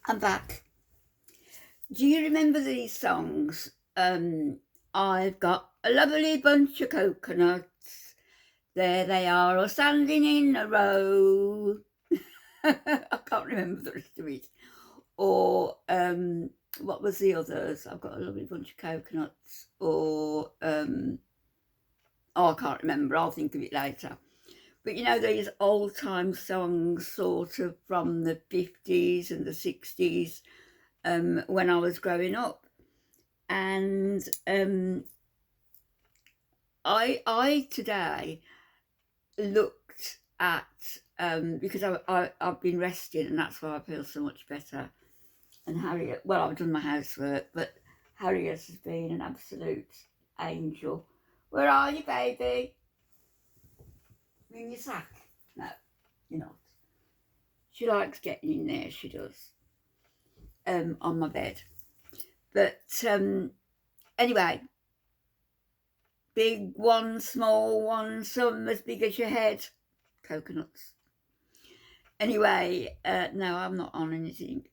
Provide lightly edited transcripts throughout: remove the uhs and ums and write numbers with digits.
I'm back. Do you remember these songs? I've got a lovely bunch of coconuts. There they are, all standing in a row. I can't remember the rest of it. Or what was the others? I've got a lovely bunch of coconuts. Or I can't remember. I'll think of it later. But you know, these old time songs, sort of from the 50s and the 60s, when I was growing up. And I today looked at because I've been resting, and that's why I feel so much better. And Harriet, well, I've done my housework, but Harriet has been an absolute angel. Where are you, baby? In your sack? No, you're not. She likes getting in there, she does. On my bed. But anyway, big one, small one, some as big as your head. Coconuts. Anyway, no, I'm not on anything.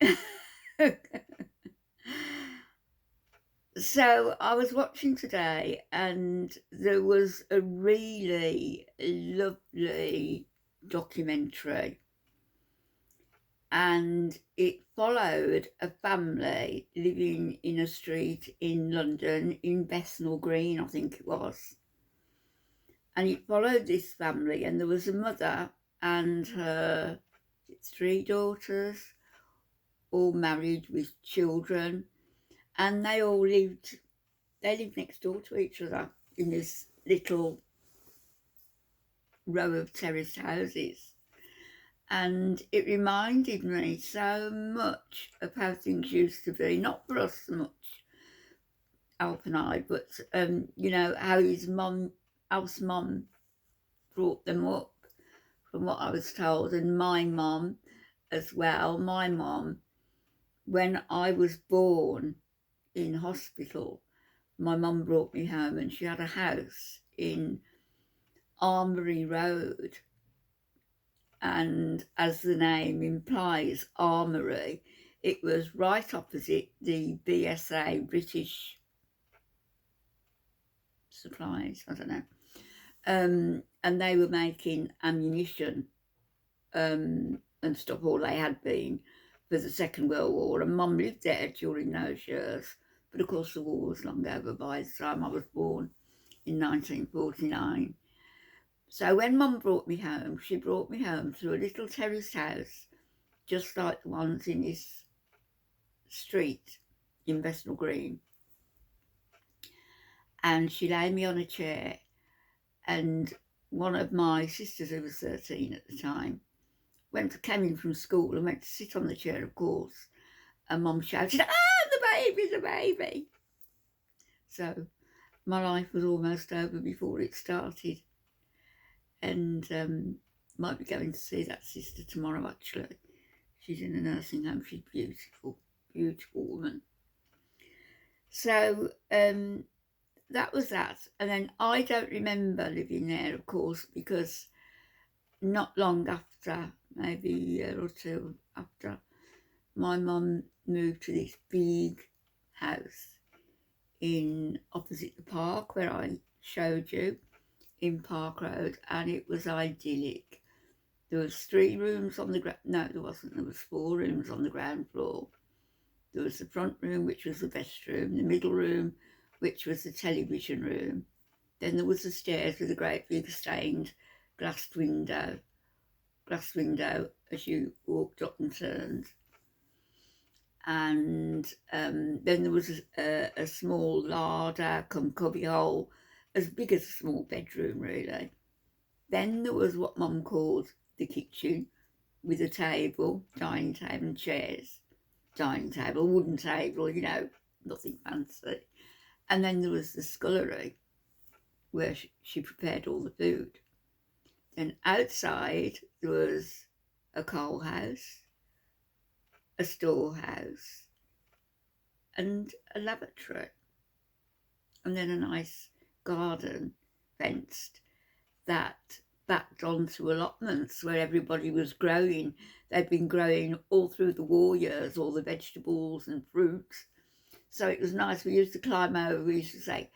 So I was watching today, and there was a really lovely documentary, and it followed a family living in a street in London, in Bethnal Green, I think it was. And it followed this family, and there was a mother and her 3 daughters, all married with children, and they lived next door to each other in this little row of terraced houses. And it reminded me so much of how things used to be, not for us so much, Alp and I, but you know, how Alf's mum brought them up, from what I was told, and my mum as well. My mum, when I was born in hospital, my mum brought me home, and she had a house in Armory Road. And as the name implies, Armory, it was right opposite the BSA, British Supplies, I don't know. And they were making ammunition and stuff, or they had been, for the Second World War. And Mum lived there during those years. But of course the war was long over by the time I was born in 1949. So when Mum brought me home, she brought me home to a little terraced house, just like the ones in this street in Bethnal Green. And she laid me on a chair, and one of my sisters, who was 13 at the time, came in from school and went to sit on the chair, of course. And Mum shouted, "Ah, the baby, the baby!" So my life was almost over before it started. And might be going to see that sister tomorrow, actually. She's in a nursing home. She's beautiful, beautiful woman. So that was that. And then I don't remember living there, of course, because not long after, maybe a year or two after, my mum moved to this big house in opposite the park where I showed you, in Park Road, and it was idyllic. There was 3 rooms on the ground. No, there wasn't. There was 4 rooms on the ground floor. There was the front room, which was the best room, the middle room, which was the television room. Then there was the stairs with a great big stained glass window as you walked up and turned. And then there was a small larder come cubbyhole, as big as a small bedroom, really. Then there was what Mum called the kitchen, with a table, dining table and chairs. Dining table, wooden table, you know, nothing fancy. And then there was the scullery, where she prepared all the food. Then outside there was a coal house, a storehouse, and a lavatory. And then a nice garden, fenced, that backed onto allotments where everybody was growing. They'd been growing all through the war years, all the vegetables and fruits. So it was nice. We used to climb over, we used to say,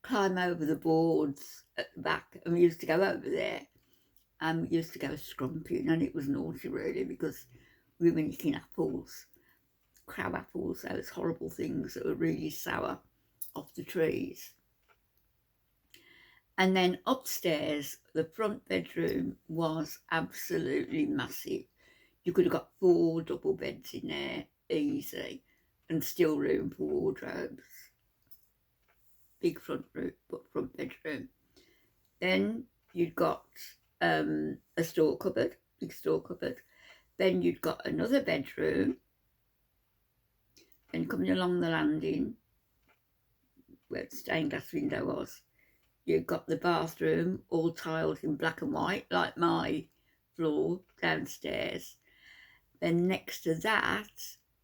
climb over the boards at the back, and we used to go over there, and we used to go scrumping, and it was naughty really because we were nicking apples, crab apples, those horrible things that were really sour, off the trees. And then upstairs, the front bedroom was absolutely massive. You could have got 4 double beds in there, easy, and still room for wardrobes. Big front bedroom. Then you'd got a store cupboard, big store cupboard. Then you'd got another bedroom. Then coming along the landing, where the stained glass window was, you've got the bathroom, all tiled in black and white, like my floor downstairs. Then next to that,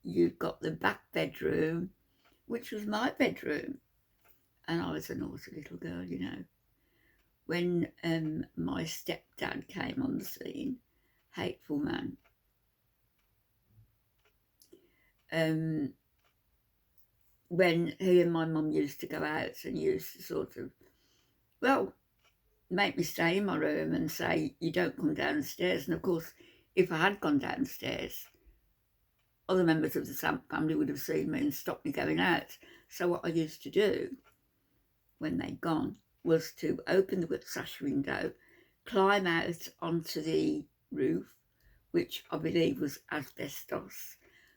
you've got the back bedroom, which was my bedroom. And I was a naughty little girl, you know. When my stepdad came on the scene, hateful man, when he and my mum used to go out and used to sort of, well, make me stay in my room and say, you don't come downstairs. And of course, if I had gone downstairs, other members of the family would have seen me and stopped me going out. So what I used to do when they'd gone was to open the sash window, climb out onto the roof, which I believe was asbestos,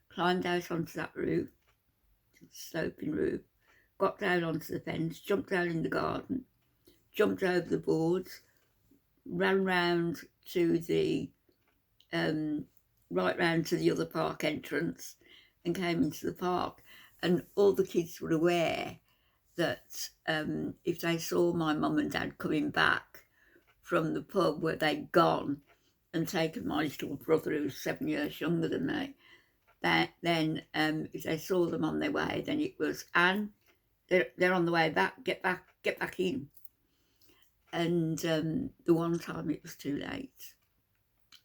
climbed out onto that roof, sloping roof, got down onto the fence, jumped down in the garden, jumped over the boards, ran round to the, right round to the other park entrance and came into the park. And all the kids were aware that if they saw my mum and dad coming back from the pub where they'd gone and taken my little brother, who was 7 years younger than me, then if they saw them on their way, then it was, Anne, they're on the way back, get back in. And the one time it was too late,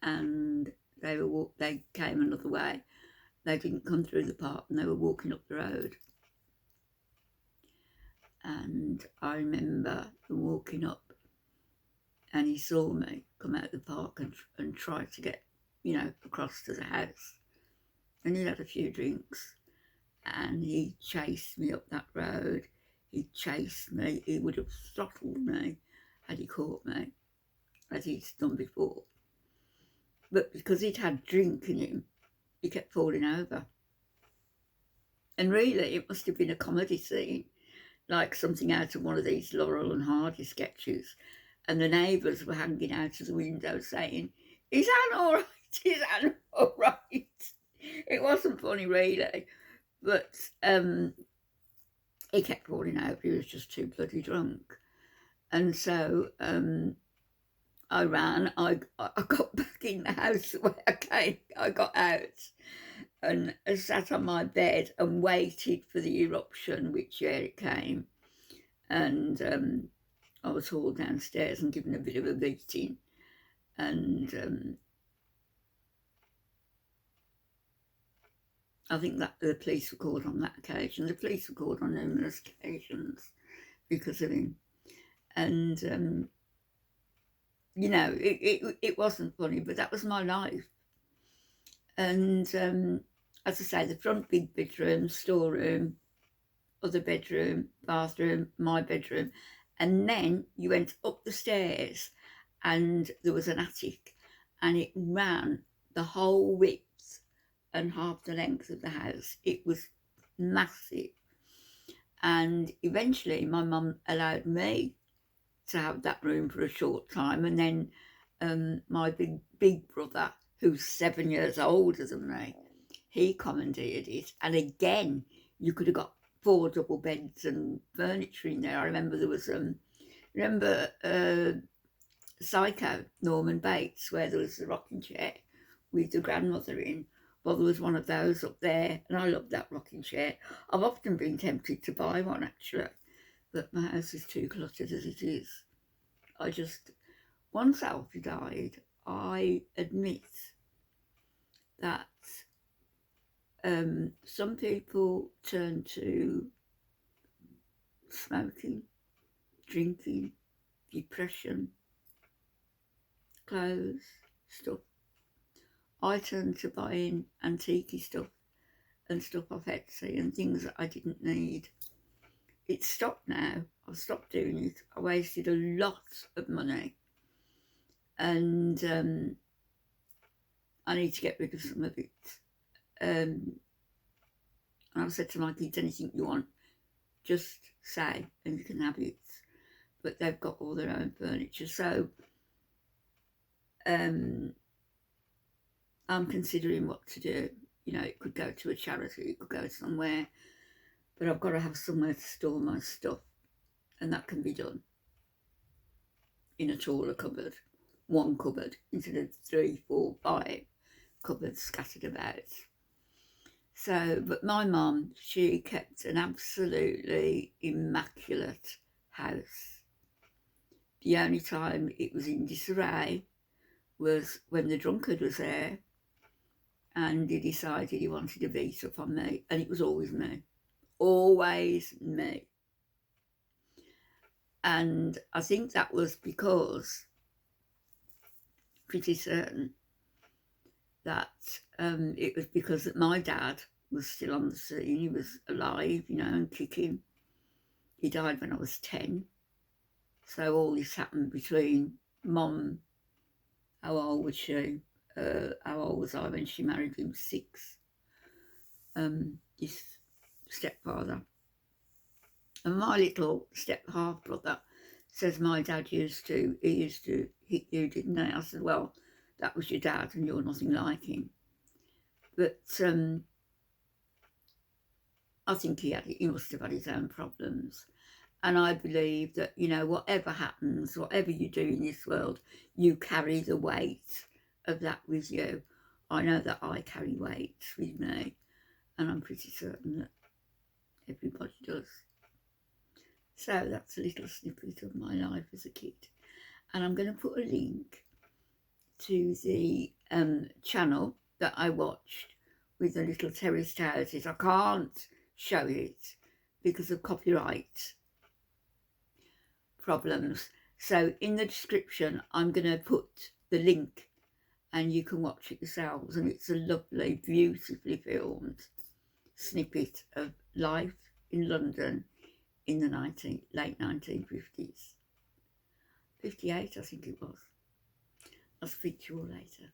and they came another way. They didn't come through the park, and they were walking up the road. And I remember them walking up, and he saw me come out of the park and try to get, you know, across to the house. And he'd had a few drinks, and he chased me up that road. He chased me. He would have throttled me had he caught me, as he'd done before. But because he'd had drink in him, he kept falling over. And really, it must have been a comedy scene, like something out of one of these Laurel and Hardy sketches. And the neighbours were hanging out of the window saying, "Is Anne all right? Is Anne all right?" It wasn't funny, really. But he kept falling over. He was just too bloody drunk. And so I ran. I got back in the house the way I came. I got out and I sat on my bed and waited for the eruption, which it came. And I was hauled downstairs and given a bit of a beating. And I think that the police were called on that occasion. The police were called on numerous occasions because of him. And you know, it wasn't funny, but that was my life. And as I say, the front big bedroom, storeroom, other bedroom, bathroom, my bedroom. And then you went up the stairs and there was an attic, and it ran the whole width and half the length of the house. It was massive. And eventually my mum allowed me to have that room for a short time, and then my big brother, who's 7 years older than me, he commandeered it. And again, you could have got 4 double beds and furniture in there. I remember there was Psycho, Norman Bates, where there was the rocking chair with the grandmother in. Well, there was one of those up there, and I loved that rocking chair. I've often been tempted to buy one, actually, but my house is too cluttered as it is. once Alfie died, I admit that some people turn to smoking, drinking, depression, clothes, stuff. I turned to buying antique stuff and stuff off Etsy and things that I didn't need. It's stopped now. I've stopped doing it. I wasted a lot of money, and I need to get rid of some of it. And I've said to my kids, anything you want, just say and you can have it. But they've got all their own furniture, so I'm considering what to do. You know, it could go to a charity, it could go somewhere, but I've got to have somewhere to store my stuff, and that can be done in a taller cupboard, one cupboard instead of 3, 4, 5 cupboards scattered about. So, but my mum, she kept an absolutely immaculate house. The only time it was in disarray was when the drunkard was there and he decided he wanted to beat up on me, and it was always me. Always me. And I think that was because, pretty certain, that it was because that my dad was still on the scene. He was alive, you know, and kicking. He died when I was 10. So all this happened between Mum, how old was she? How old was I when she married him? 6. His stepfather. And my little step half brother says my dad used to hit you, didn't he? I said, well, that was your dad and you're nothing like him. But I think he must have had his own problems. And I believe that, you know, whatever happens, whatever you do in this world, you carry the weight of that with you. I know that I carry weight with me, and I'm pretty certain that everybody does. So that's a little snippet of my life as a kid. And I'm going to put a link to the channel that I watched with the little terraced houses. I can't show it because of copyright problems. So in the description, I'm going to put the link and you can watch it yourselves. And it's a lovely, beautifully filmed snippet of life in London in the late 1950s. 58, I think it was. I'll speak to you all later.